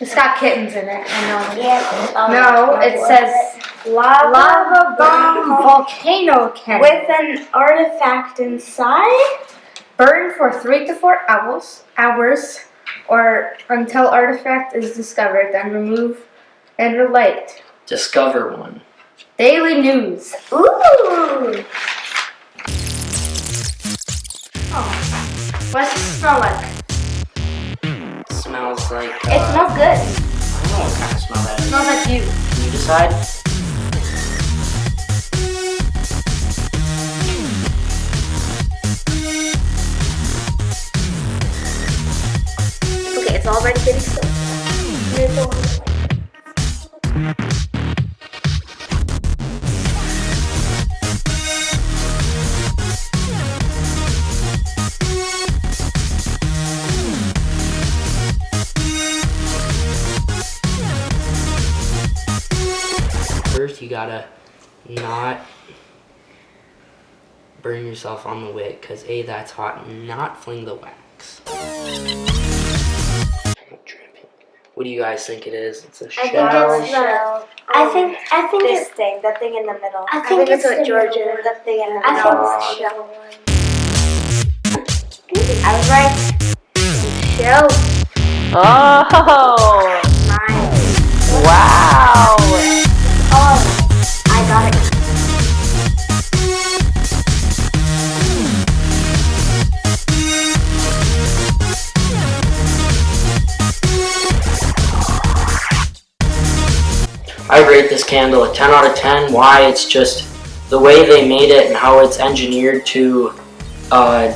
It's got kittens in it, I know. Yeah. No, it says lava bomb volcano cannon. With an artifact inside? Burn for 3 to 4 hours, or until artifact is discovered, then remove and relight. Discover one. Daily news. Ooh! Oh. What does it smell like? It smells like. It smells good. I don't know what kind of smell that It is. smells like you. Can you decide? Okay, it's already getting soaked. First, you gotta not burn yourself on the wick, because A, that's hot, and not fling the wax. What do you guys think it is? It's a shell. I think This it's thing, the thing in the middle. I think it's what the Georgia. middle. The thing in the I middle. think it's the shell one. I was right. Shell. Oh! Mine. Wow! Oh, I got it. I rate this candle a 10 out of 10. Why? It's just the way they made it and how it's engineered to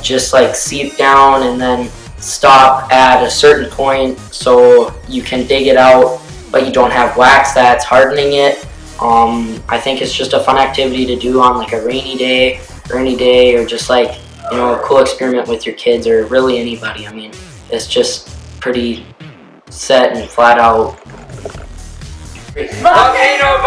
just like seep down and then stop at a certain point so you can dig it out, but you don't have wax that's hardening it. I think it's just a fun activity to do on like a rainy day, or just like, you know, a cool experiment with your kids or really anybody. I mean, it's just pretty set and flat out. Volcano